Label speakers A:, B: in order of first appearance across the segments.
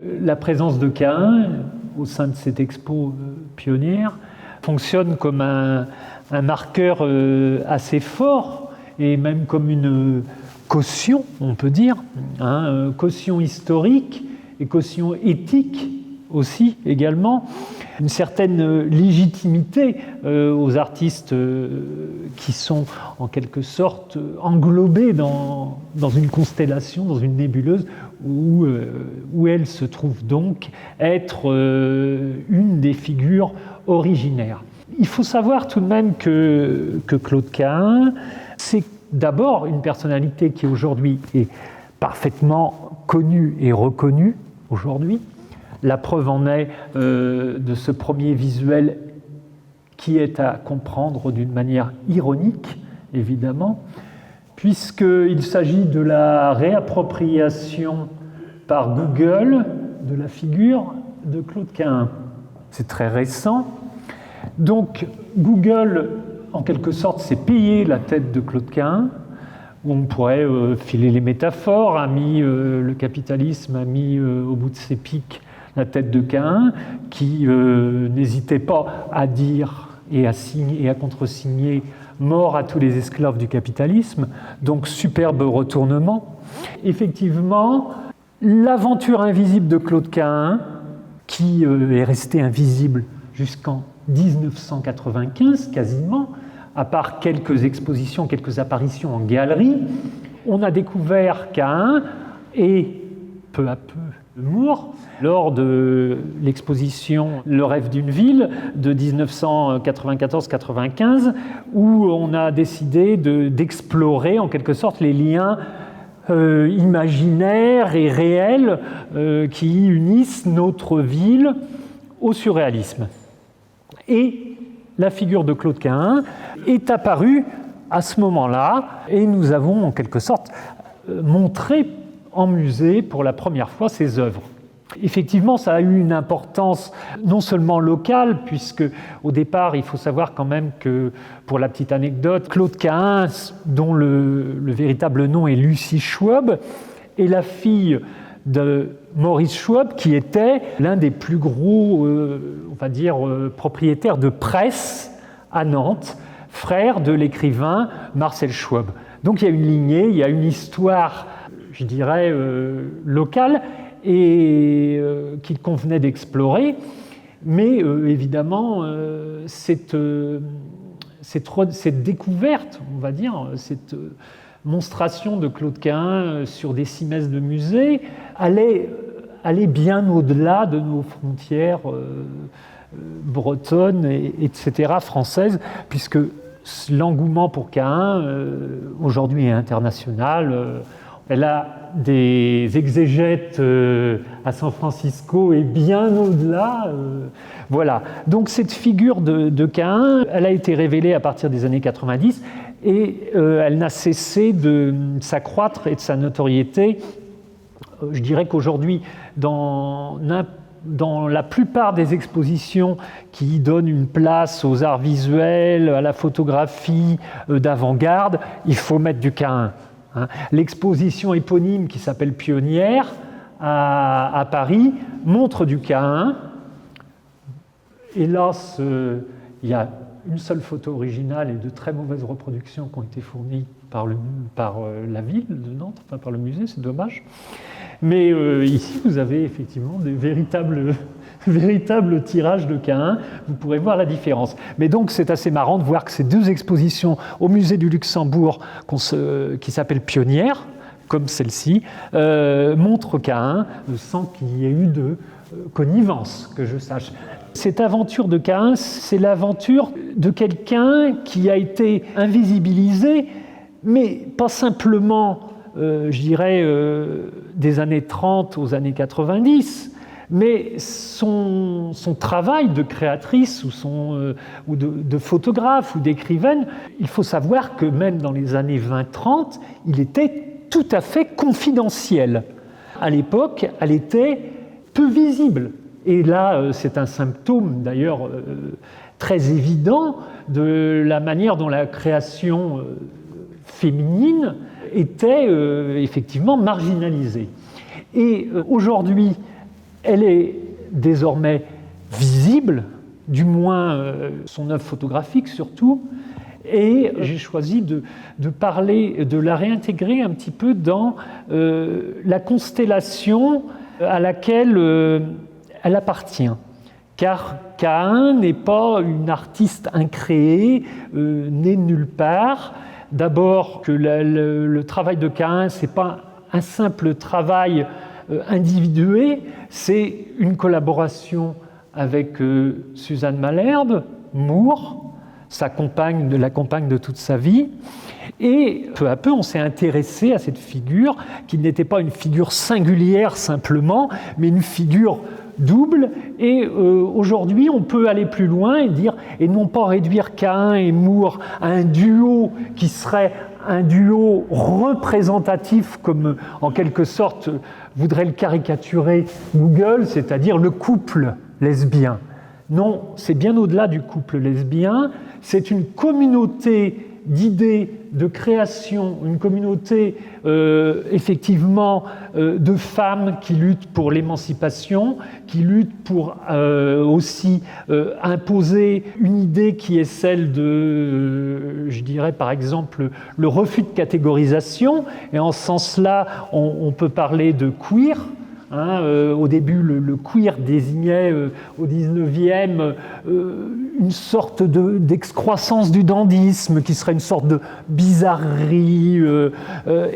A: La présence de Caïn au sein de cette expo pionnière fonctionne comme un marqueur assez fort et même comme une caution, on peut dire, caution historique et caution éthique aussi également, une certaine légitimité aux artistes qui sont en quelque sorte englobés dans une constellation, dans une nébuleuse où elle se trouve donc être une des figures originaires. Il faut savoir tout de même que Claude Caïn, c'est d'abord une personnalité qui aujourd'hui est parfaitement connue et reconnue aujourd'hui. La preuve en est de ce premier visuel qui est à comprendre d'une manière ironique, évidemment, puisqu'il s'agit de la réappropriation par Google de la figure de Claude Caïn. C'est très récent. Donc Google, en quelque sorte, s'est payé la tête de Claude Caïn. On pourrait filer les métaphores, le capitalisme a mis au bout de ses pics la tête de Caïn, qui n'hésitait pas à dire et à signer et à contresigner « mort à tous les esclaves du capitalisme », donc superbe retournement. Effectivement, l'aventure invisible de Claude Caïn, qui est restée invisible jusqu'en 1995 quasiment, à part quelques expositions, quelques apparitions en galerie, on a découvert Caïn et peu à peu Moore lors de l'exposition Le rêve d'une ville de 1994-95, où on a décidé d'explorer en quelque sorte les liens imaginaires et réels qui unissent notre ville au surréalisme. Et la figure de Claude Caïn est apparue à ce moment-là, et nous avons en quelque sorte montré en musée pour la première fois ses œuvres. Effectivement, ça a eu une importance non seulement locale, puisque au départ, il faut savoir quand même que, pour la petite anecdote, Claude Caïn, dont le véritable nom est Lucie Schwab, est la fille de Maurice Schwab, qui était l'un des plus gros, propriétaires de presse à Nantes, frère de l'écrivain Marcel Schwab. Donc il y a une lignée, il y a une histoire, je dirais, locale, et qu'il convenait d'explorer, mais évidemment cette découverte, on va dire, cette monstration de Claude Caïn sur des cimaises de musée allait bien au-delà de nos frontières bretonnes, etc., françaises, puisque l'engouement pour Caïn aujourd'hui est international. Elle a des exégètes à San Francisco et bien au-delà. Voilà. Donc cette figure de Caïn, elle a été révélée à partir des années 90 et elle n'a cessé de s'accroître et de sa notoriété. Je dirais qu'aujourd'hui, dans la plupart des expositions qui donnent une place aux arts visuels, à la photographie d'avant-garde, il faut mettre du Caïn. L'exposition éponyme qui s'appelle Pionnière à Paris montre du Caïn. Hélas, il y a une seule photo originale et de très mauvaises reproductions qui ont été fournies par la ville de Nantes, enfin par le musée, c'est dommage. Mais ici, vous avez effectivement des véritables tirages de Caïn. Vous pourrez voir la différence. Mais donc, c'est assez marrant de voir que ces deux expositions au musée du Luxembourg, qui s'appellent Pionnière, comme celle-ci, montrent Caïn sans qu'il y ait eu de connivence, que je sache. Cette aventure de Caïn, c'est l'aventure de quelqu'un qui a été invisibilisé, mais pas simplement je dirais, des années 30 aux années 90, mais son travail de créatrice ou de photographe ou d'écrivaine, il faut savoir que même dans les années 20-30, il était tout à fait confidentiel. À l'époque, elle était peu visible. Et là, c'est un symptôme d'ailleurs très évident de la manière dont la création féminine était effectivement marginalisée. Et aujourd'hui, Elle est désormais visible, du moins son œuvre photographique surtout, et j'ai choisi de parler, de la réintégrer un petit peu dans la constellation à laquelle elle appartient. Car Caïn n'est pas une artiste incréée, née de nulle part. D'abord, que le travail de Caïn, ce n'est pas un simple travail individué, c'est une collaboration avec Suzanne Malherbe, Moore, la compagne de toute sa vie. Et peu à peu, on s'est intéressé à cette figure, qui n'était pas une figure singulière simplement, mais une figure double. Et aujourd'hui, on peut aller plus loin et dire, et non pas réduire Caïn et Moore à un duo qui serait un duo représentatif, comme en quelque sorte voudrait le caricaturer Google, c'est-à-dire le couple lesbien. Non, c'est bien au-delà du couple lesbien, c'est une communauté d'idées, de création, une communauté effectivement de femmes qui luttent pour l'émancipation, qui luttent pour aussi imposer une idée qui est celle de, je dirais par exemple, le refus de catégorisation, et en ce sens-là, on peut parler de queer. Au début, le queer désignait au XIXe une sorte d'excroissance du dandysme, qui serait une sorte de bizarrerie.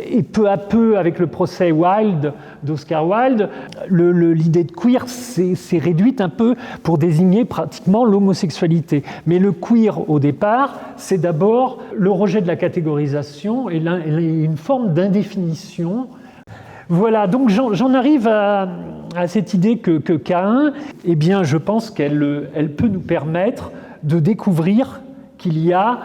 A: Et peu à peu, avec le procès Wilde, d'Oscar Wilde, l'idée de queer s'est réduite un peu pour désigner pratiquement l'homosexualité. Mais le queer, au départ, c'est d'abord le rejet de la catégorisation et une forme d'indéfinition. Voilà, donc j'en arrive à cette idée que Caïn, eh bien, je pense qu'elle peut nous permettre de découvrir qu'il y a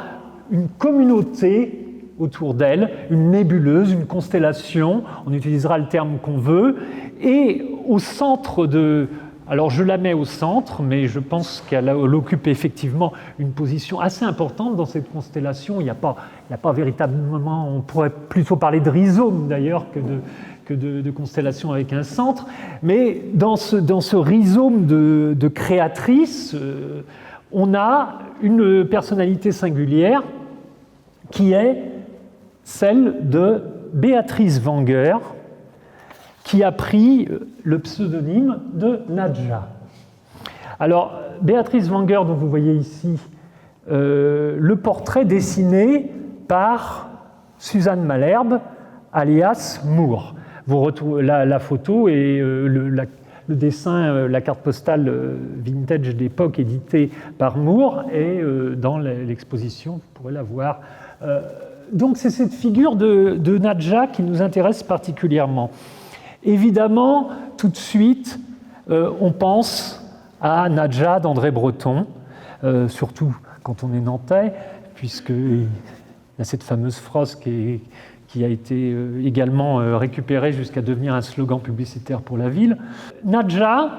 A: une communauté autour d'elle, une nébuleuse, une constellation, on utilisera le terme qu'on veut, et au centre de... Alors je la mets au centre, mais je pense qu'elle occupe effectivement une position assez importante dans cette constellation. Il n'y a pas véritablement, on pourrait plutôt parler de rhizome d'ailleurs que de constellation avec un centre, mais dans ce rhizome de créatrice, on a une personnalité singulière qui est celle de Béatrice Wenger, qui a pris le pseudonyme de Nadja. Alors, Béatrice Wenger, dont vous voyez ici le portrait dessiné par Suzanne Malherbe, alias Moore. Vous retrouvez la photo et le dessin, la carte postale vintage d'époque éditée par Moore, et dans l'exposition, vous pourrez la voir. Donc c'est cette figure de Nadja qui nous intéresse particulièrement. Évidemment, tout de suite, on pense à Nadja d'André Breton, surtout quand on est nantais, puisqu'il y a cette fameuse phrase qui a été également récupérée jusqu'à devenir un slogan publicitaire pour la ville. Nadja,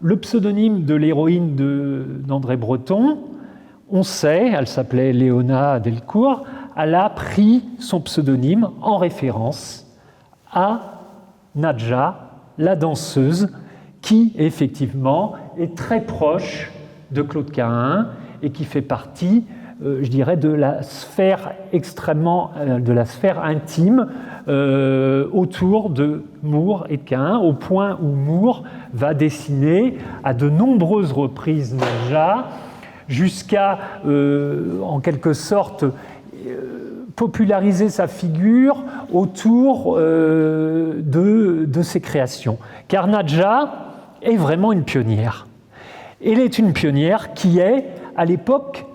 A: le pseudonyme de l'héroïne d'André Breton, on sait, elle s'appelait Léona Delcourt, elle a pris son pseudonyme en référence à Nadja, la danseuse, qui effectivement est très proche de Claude Caïn et qui fait partie, je dirais, de la sphère intime autour de Moore et de Caïn, au point où Moore va dessiner à de nombreuses reprises Nadja, jusqu'à, en quelque sorte, populariser sa figure autour de ses créations. Car Nadja est vraiment une pionnière. Elle est une pionnière qui est, à l'époque,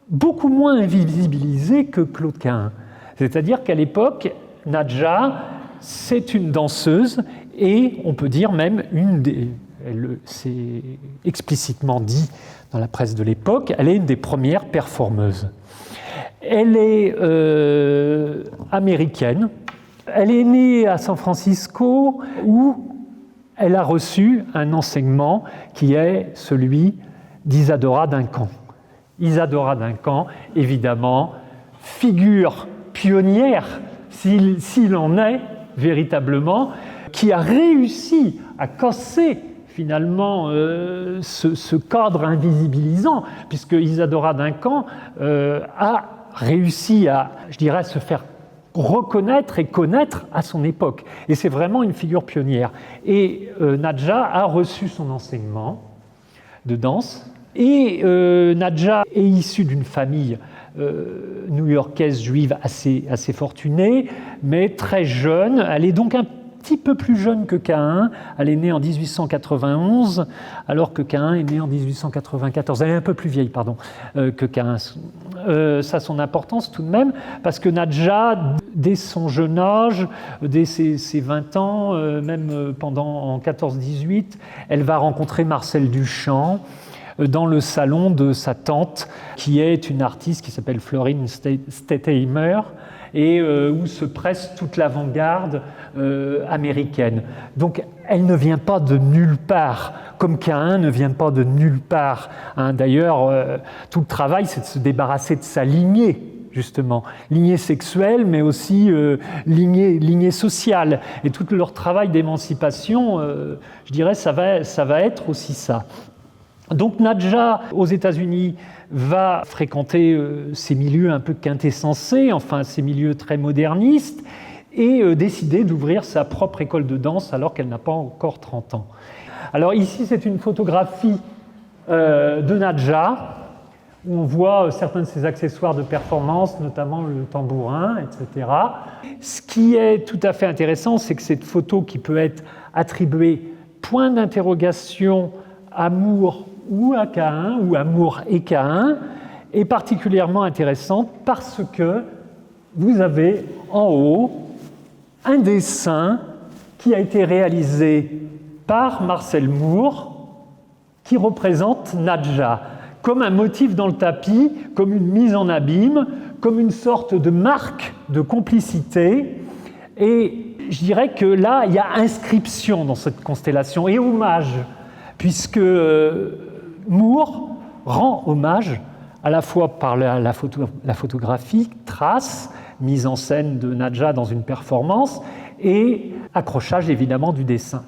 A: beaucoup moins invisibilisée que Claude Caïn. C'est-à-dire qu'à l'époque, Nadja, c'est une danseuse et on peut dire même c'est explicitement dit dans la presse de l'époque, elle est une des premières performeuses. Elle est américaine. Elle est née à San Francisco où elle a reçu un enseignement qui est celui d'Isadora Duncan. Isadora Duncan, évidemment, figure pionnière, s'il en est véritablement, qui a réussi à casser finalement ce cadre invisibilisant, puisque Isadora Duncan a réussi à, je dirais, se faire reconnaître et connaître à son époque. Et c'est vraiment une figure pionnière. Et Nadja a reçu son enseignement de danse. Et Nadja est issue d'une famille new-yorkaise juive assez fortunée, mais très jeune. Elle est donc un petit peu plus jeune que Caïn. Elle est née en 1891, alors que Caïn est né en 1894. Elle est un peu plus vieille, pardon, que Caïn. Ça a son importance tout de même, parce que Nadja, dès son jeune âge, dès ses 20 ans, même en 14-18, elle va rencontrer Marcel Duchamp dans le salon de sa tante, qui est une artiste qui s'appelle Florine Stetheimer, et où se presse toute l'avant-garde américaine. Donc elle ne vient pas de nulle part, comme Caïn ne vient pas de nulle part. D'ailleurs, tout le travail, c'est de se débarrasser de sa lignée, justement. Lignée sexuelle, mais aussi lignée sociale. Et tout leur travail d'émancipation, je dirais, ça va être aussi ça. Donc Nadja, aux États-Unis, va fréquenter ces milieux un peu quintessensés, enfin ces milieux très modernistes, et décider d'ouvrir sa propre école de danse alors qu'elle n'a pas encore 30 ans. Alors ici, c'est une photographie de Nadja, où on voit certains de ses accessoires de performance, notamment le tambourin, etc. Ce qui est tout à fait intéressant, c'est que cette photo qui peut être attribuée point d'interrogation amour ou à Caïn, ou amour et Caïn, est particulièrement intéressante parce que vous avez en haut un dessin qui a été réalisé par Marcel Moore qui représente Nadja comme un motif dans le tapis, comme une mise en abîme, comme une sorte de marque de complicité. Et je dirais que là, il y a inscription dans cette constellation et hommage, puisque Moore rend hommage à la fois par la photographie, trace, mise en scène de Nadja dans une performance, et accrochage évidemment du dessin.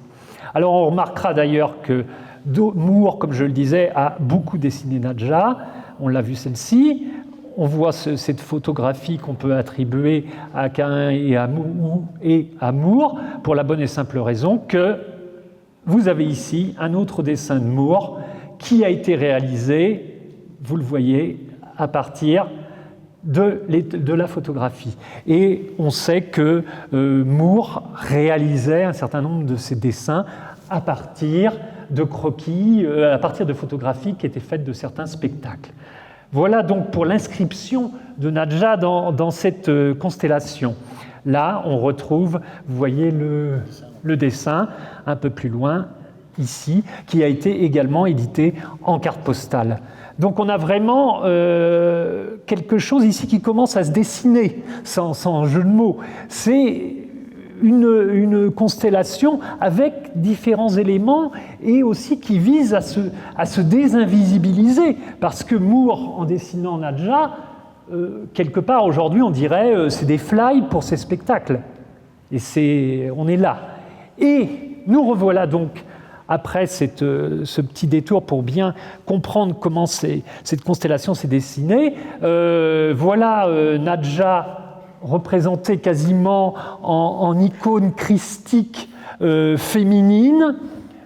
A: Alors on remarquera d'ailleurs que Moore, comme je le disais, a beaucoup dessiné Nadja, on l'a vu celle-ci, on voit cette photographie qu'on peut attribuer à Caïn et à Moore, pour la bonne et simple raison que vous avez ici un autre dessin de Moore qui a été réalisé, vous le voyez, à partir de la photographie. Et on sait que Moore réalisait un certain nombre de ses dessins à partir de croquis, à partir de photographies qui étaient faites de certains spectacles. Voilà donc pour l'inscription de Nadja dans cette constellation. Là, on retrouve, vous voyez le dessin un peu plus loin, ici, qui a été également édité en carte postale. Donc on a vraiment quelque chose ici qui commence à se dessiner, sans jeu de mots. C'est une constellation avec différents éléments et aussi qui vise à se désinvisibiliser. Parce que Moore, en dessinant Nadja, quelque part aujourd'hui on dirait c'est des fly pour ces spectacles. Et on est là. Et nous revoilà donc après ce petit détour pour bien comprendre comment cette constellation s'est dessinée. Voilà Nadja représentée quasiment en icône christique féminine.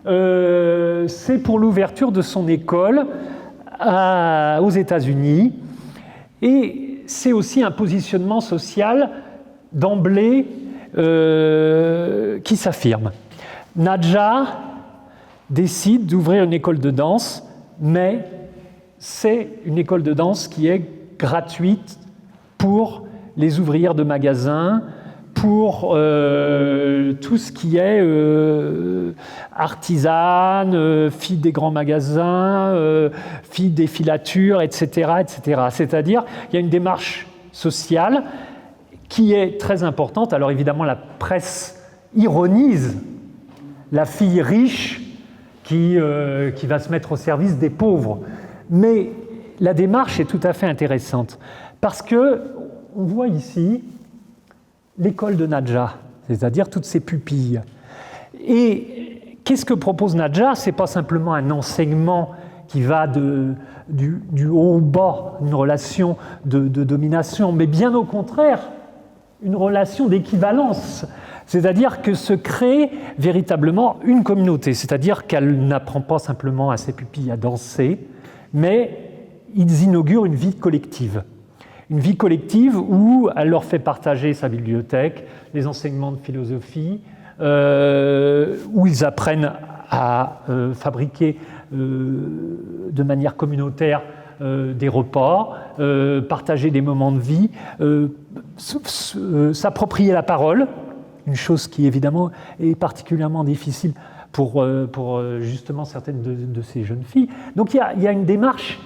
A: C'est pour l'ouverture de son école aux États-Unis. Et c'est aussi un positionnement social d'emblée qui s'affirme. Nadja décide d'ouvrir une école de danse, mais c'est une école de danse qui est gratuite pour les ouvrières de magasins, pour tout ce qui est artisane, filles des grands magasins, filles des filatures, etc., etc. C'est-à-dire qu'il y a une démarche sociale qui est très importante. Alors évidemment, la presse ironise la fille riche qui va se mettre au service des pauvres. Mais la démarche est tout à fait intéressante parce qu'on voit ici l'école de Nadja, c'est-à-dire toutes ses pupilles. Et qu'est-ce que propose Nadja? Ce n'est pas simplement un enseignement qui va du haut au bas, une relation de domination, mais bien au contraire, une relation d'équivalence. C'est-à-dire que se crée véritablement une communauté, c'est-à-dire qu'elle n'apprend pas simplement à ses pupilles à danser, mais ils inaugurent une vie collective. Une vie collective où elle leur fait partager sa bibliothèque, les enseignements de philosophie, où ils apprennent à fabriquer de manière communautaire des repas, partager des moments de vie, s'approprier la parole, une chose qui évidemment est particulièrement difficile pour justement certaines de ces jeunes filles. Donc il y a une démarche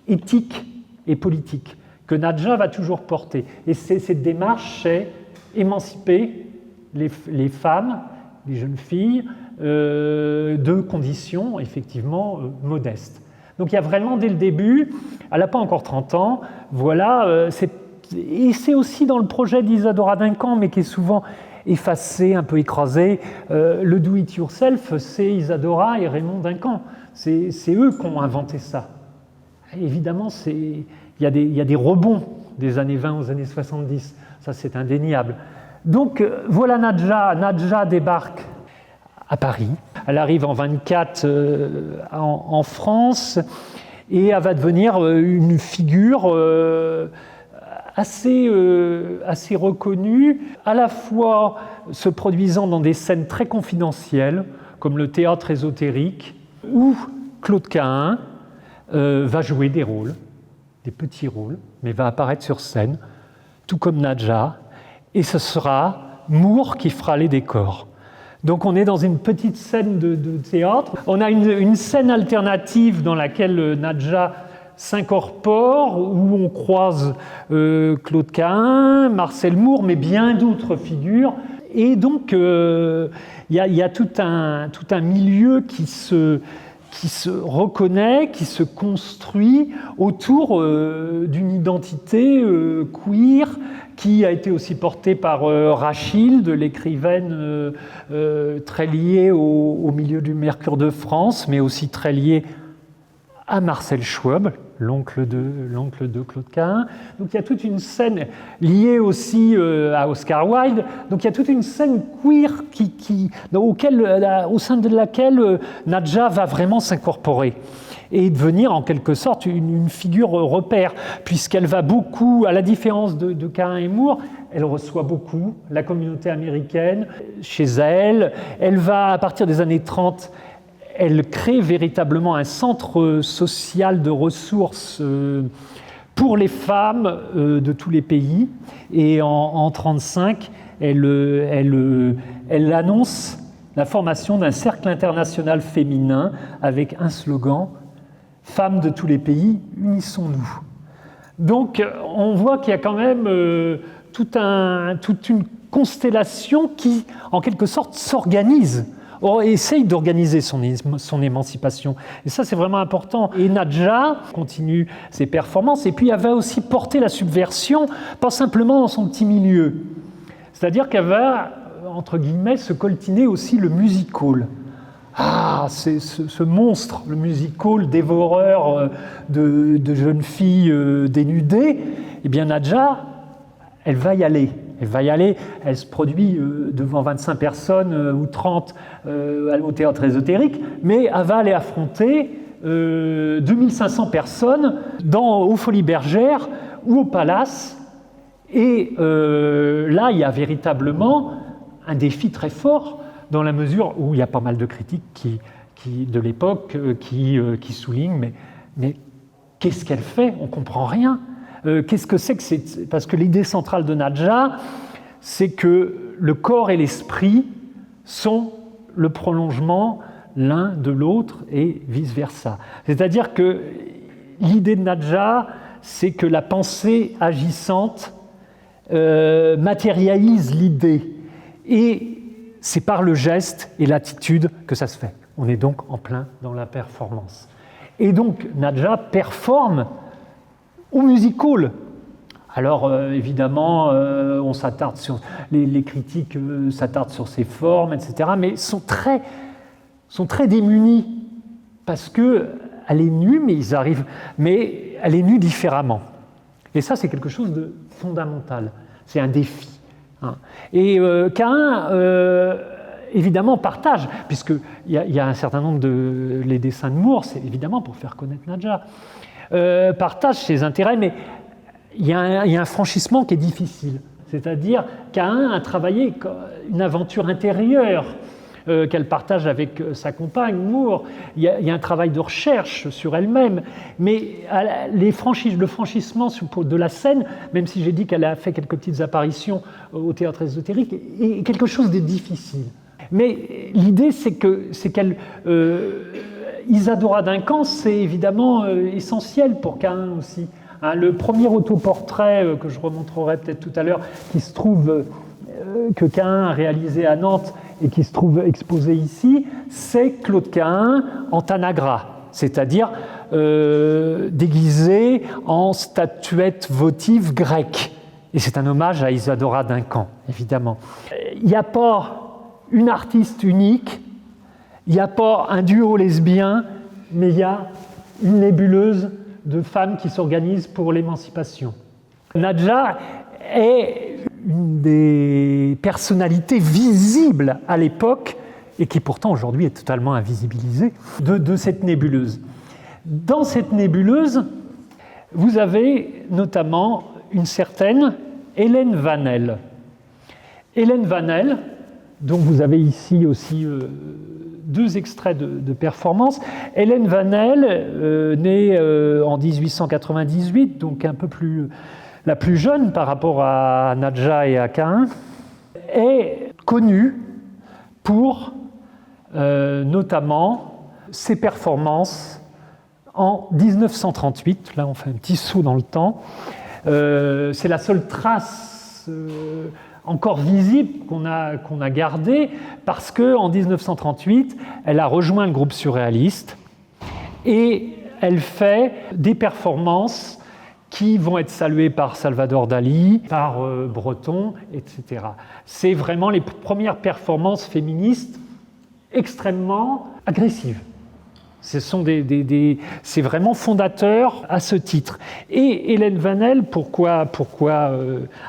A: éthique et politique que Nadja va toujours porter. Et cette démarche, c'est émanciper les femmes, les jeunes filles, de conditions effectivement modestes. Donc il y a vraiment dès le début, elle n'a pas encore 30 ans, voilà, et c'est aussi dans le projet d'Isadora Duncan, mais qui est souvent effacé, un peu écrasé. Le do-it-yourself, c'est Isadora et Raymond Duncan. C'est eux qui ont inventé ça. Et évidemment, il y a des rebonds des années 20 aux années 70. Ça, c'est indéniable. Donc, voilà Nadja. Nadja débarque à Paris. Elle arrive en 24 en France et elle va devenir une figure assez reconnue, à la fois se produisant dans des scènes très confidentielles, comme le théâtre ésotérique, où Claude Cahun va jouer des rôles, des petits rôles, mais va apparaître sur scène, tout comme Nadja, et ce sera Moore qui fera les décors. Donc on est dans une petite scène de théâtre. On a une scène alternative dans laquelle Nadja s'incorpore, où on croise Claude Cahun, Marcel Moore, mais bien d'autres figures. Et donc il y a tout un milieu qui se reconnaît, qui se construit autour d'une identité queer, qui a été aussi portée par Rachilde, l'écrivaine très liée au milieu du Mercure de France, mais aussi très liée à Marcel Schwob, l'oncle de Claude Cahun. Donc il y a toute une scène liée aussi à Oscar Wilde. Donc il y a toute une scène queer au sein de laquelle Nadja va vraiment s'incorporer et devenir en quelque sorte une figure repère, puisqu'elle va beaucoup, à la différence de Cahun et Moore, elle reçoit beaucoup la communauté américaine chez elle. Elle va, à partir des années 30, elle crée véritablement un centre social de ressources pour les femmes de tous les pays. Et en 1935, elle annonce la formation d'un cercle international féminin avec un slogan « Femmes de tous les pays, unissons-nous ». Donc on voit qu'il y a quand même toute une constellation qui, en quelque sorte, s'organise. Essaye d'organiser son émancipation. Et ça, c'est vraiment important. Et Nadja continue ses performances, et puis elle va aussi porter la subversion, pas simplement dans son petit milieu. C'est-à-dire qu'elle va, entre guillemets, se coltiner aussi le music hall. Ah, c'est ce monstre, le music hall dévoreur de jeunes filles dénudées. Eh bien, Nadja, elle va y aller. Elle se produit devant 25 personnes ou 30 au théâtre ésotérique, mais elle va aller affronter 2500 personnes aux Folies Bergères ou au Palace. Et là, il y a véritablement un défi très fort, dans la mesure où il y a pas mal de critiques de l'époque qui soulignent mais qu'est-ce qu'elle fait? On ne comprend rien. Qu'est-ce que c'est que parce que l'idée centrale de Nadja, c'est que le corps et l'esprit sont le prolongement l'un de l'autre et vice-versa. C'est-à-dire que l'idée de Nadja, c'est que la pensée agissante matérialise l'idée. Et c'est par le geste et l'attitude que ça se fait. On est donc en plein dans la performance. Et donc Nadja performe au music hall. Alors évidemment, on s'attarde sur les critiques s'attardent sur ses formes, etc. Mais sont très sont très démunis parce qu'elle est nue, mais elle est nue différemment. Et ça, c'est quelque chose de fondamental. C'est un défi. Hein. Et Caïn, évidemment, partage, puisqu'il y a un certain nombre de... Les dessins de Moore, c'est évidemment pour faire connaître Nadja, partage ses intérêts, mais il y a un franchissement qui est difficile. C'est-à-dire Caïn a travaillé une aventure intérieure qu'elle partage avec sa compagne, Moore. Il y a un travail de recherche sur elle-même, mais le franchissement de la scène, même si j'ai dit qu'elle a fait quelques petites apparitions au théâtre ésotérique, est quelque chose de difficile. Mais l'idée, c'est qu'elle... Isadora Duncan, c'est évidemment essentiel pour Caïn aussi. Hein, le premier autoportrait que je remontrerai peut-être tout à l'heure, qui se trouve... que Caïn a réalisé à Nantes et qui se trouve exposé ici, c'est Claude Caïn en Tanagra, c'est-à-dire déguisé en statuette votive grecque. Et c'est un hommage à Isadora Duncan, évidemment. Il n'y a pas une artiste unique, il n'y a pas un duo lesbien, mais il y a une nébuleuse de femmes qui s'organisent pour l'émancipation. Nadja est une des personnalités visibles à l'époque et qui pourtant aujourd'hui est totalement invisibilisée de cette nébuleuse. Dans cette nébuleuse, vous avez notamment une certaine Hélène Vanel. Hélène Vanel, dont vous avez ici aussi deux extraits de performance. Hélène Vanel, née en 1898, donc un peu plus... la plus jeune par rapport à Nadja et à Caïn, est connue pour notamment ses performances en 1938. Là, on fait un petit saut dans le temps. C'est la seule trace encore visible qu'on a gardée parce qu'en 1938, elle a rejoint le groupe surréaliste et elle fait des performances qui vont être salués par Salvador Dali, par Breton, etc. C'est vraiment les premières performances féministes extrêmement agressives. C'est vraiment fondateur à ce titre. Et Hélène Vanel, pourquoi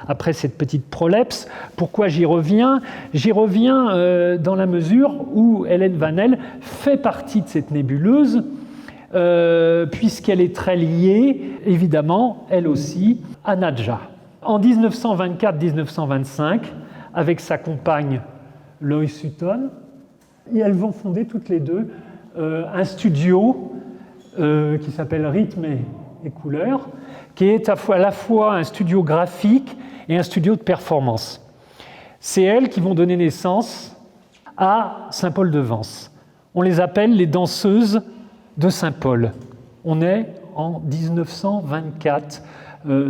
A: après cette petite prolepse, pourquoi j'y reviens? J'y reviens dans la mesure où Hélène Vanel fait partie de cette nébuleuse, puisqu'elle est très liée, évidemment, elle aussi, à Nadja. En 1924-1925, avec sa compagne Lois Sutton, et elles vont fonder toutes les deux un studio qui s'appelle Rythme et Couleurs, qui est à la fois un studio graphique et un studio de performance. C'est elles qui vont donner naissance à Saint-Paul-de-Vence. On les appelle les danseuses de Saint-Paul. On est en 1924.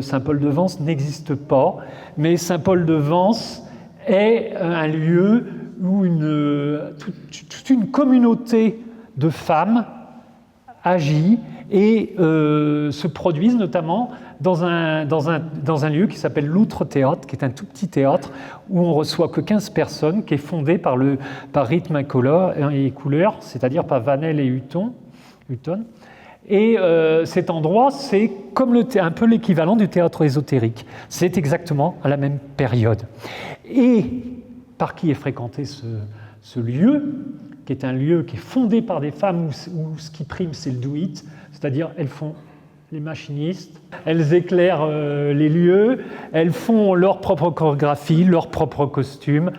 A: Saint-Paul-de-Vence n'existe pas, mais Saint-Paul-de-Vence est un lieu où toute une communauté de femmes agit et se produisent notamment dans un lieu qui s'appelle l'Outre-Théâtre, qui est un tout petit théâtre où on ne reçoit que 15 personnes, qui est fondé par Rythme et Couleurs, c'est-à-dire par Vanel et Hutton. Et cet endroit, c'est comme un peu l'équivalent du théâtre ésotérique. C'est exactement à la même période. Et par qui est fréquenté ce lieu, qui est un lieu qui est fondé par des femmes où ce qui prime, c'est le do-it, c'est-à-dire elles font les machinistes, elles éclairent les lieux, elles font leur propre chorégraphie, leur propre costume,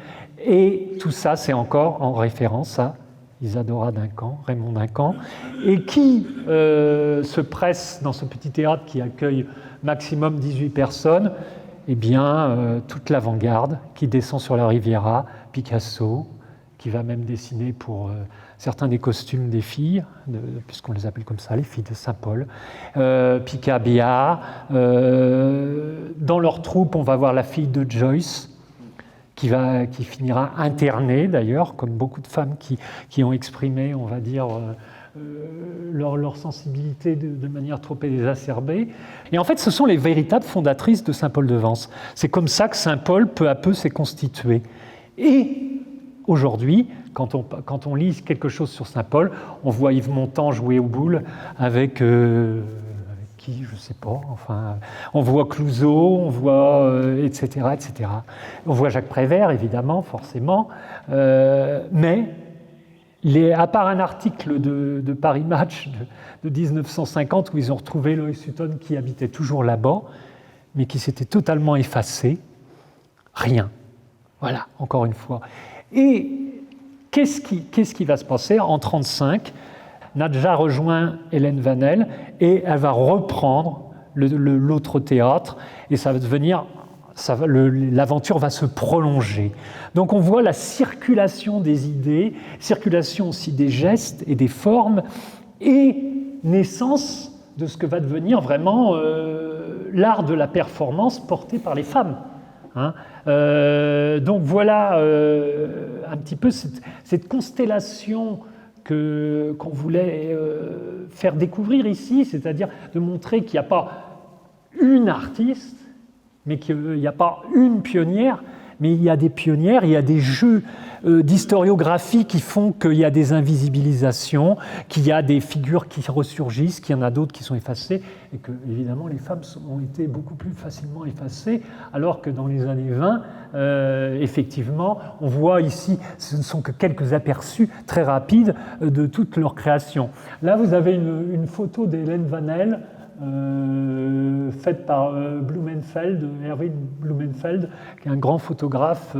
A: et tout ça, c'est encore en référence à Isadora Duncan, Raymond Duncan, et qui se presse dans ce petit théâtre qui accueille maximum 18 personnes, eh bien, toute l'avant-garde qui descend sur la Riviera, Picasso, qui va même dessiner pour certains des costumes des filles, puisqu'on les appelle comme ça, les filles de Saint-Paul, Picabia. Dans leur troupe, on va voir la fille de Joyce, qui finira internée d'ailleurs, comme beaucoup de femmes qui ont exprimé, on va dire, leur sensibilité de manière trop exacerbée. Et en fait, ce sont les véritables fondatrices de Saint-Paul-de-Vence. C'est comme ça que Saint-Paul, peu à peu, s'est constitué. Et aujourd'hui, quand on lit quelque chose sur Saint-Paul, on voit Yves Montand jouer aux boules avec qui, je ne sais pas, enfin, on voit Clouzot, on voit, etc., etc. On voit Jacques Prévert, évidemment, forcément, mais à part un article de Paris Match de 1950 où ils ont retrouvé Loïc Sutton qui habitait toujours là-bas, mais qui s'était totalement effacé, rien. Voilà, encore une fois. Et qu'est-ce qui va se passer en 1935 ? Nadja rejoint Hélène Vanel et elle va reprendre l'autre théâtre et ça va devenir, l'aventure va se prolonger. Donc on voit la circulation des idées, circulation aussi des gestes et des formes et naissance de ce que va devenir vraiment l'art de la performance porté par les femmes. Donc voilà un petit peu cette constellation qu'on voulait faire découvrir ici, c'est-à-dire de montrer qu'il n'y a pas une artiste, mais qu'il n'y a pas une pionnière, mais il y a des pionnières, il y a des jeux d'historiographie qui font qu'il y a des invisibilisations, qu'il y a des figures qui ressurgissent, qu'il y en a d'autres qui sont effacées, et que, évidemment, les femmes ont été beaucoup plus facilement effacées, alors que dans les années 20, effectivement, on voit ici, ce ne sont que quelques aperçus très rapides de toute leur création. Là, vous avez une photo d'Hélène Vanel, faite par Blumenfeld, Erwin Blumenfeld, qui est un grand photographe,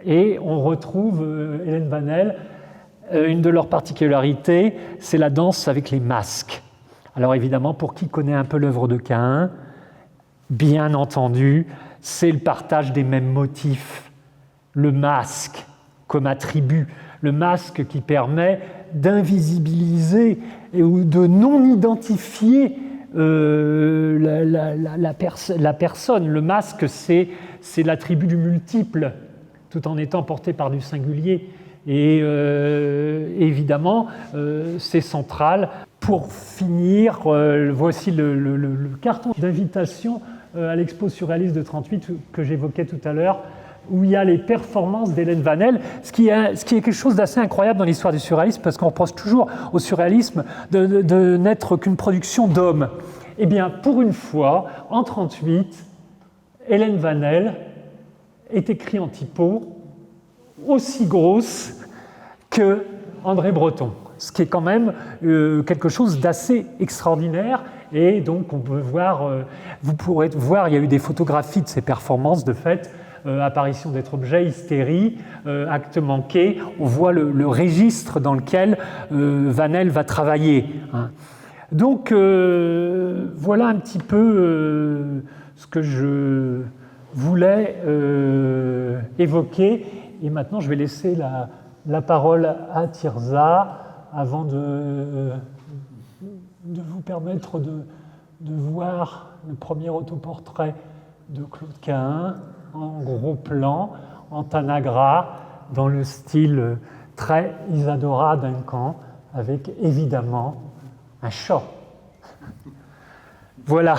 A: et on retrouve Hélène Vanel. Une de leurs particularités, c'est la danse avec les masques. Alors évidemment, pour qui connaît un peu l'œuvre de Caïn, bien entendu, c'est le partage des mêmes motifs. Le masque comme attribut, le masque qui permet d'invisibiliser ou de non identifier la personne. Le masque, c'est l'attribut du multiple, tout en étant porté par du singulier. Et évidemment, c'est central. Pour finir, voici le carton d'invitation à l'expo surréaliste de 1938 que j'évoquais tout à l'heure, où il y a les performances d'Hélène Vanel, ce qui est quelque chose d'assez incroyable dans l'histoire du surréalisme, parce qu'on reproche toujours au surréalisme de n'être qu'une production d'hommes. Eh bien, pour une fois, en 1938, Hélène Vanel est écrite en typo aussi grosse que André Breton, ce qui est quand même quelque chose d'assez extraordinaire. Et donc, on peut voir, vous pourrez voir, il y a eu des photographies de ces performances, de fait, apparition d'être objet, hystérie, acte manqué. On voit le registre dans lequel Vanel va travailler. Donc, voilà un petit peu ce que je voulais évoquer. Et maintenant, je vais laisser la parole à Tirza avant de vous permettre de voir le premier autoportrait de Claude Caïn en gros plan, en Tanagra, dans le style très Isadora Duncan, avec évidemment un chat. Voilà.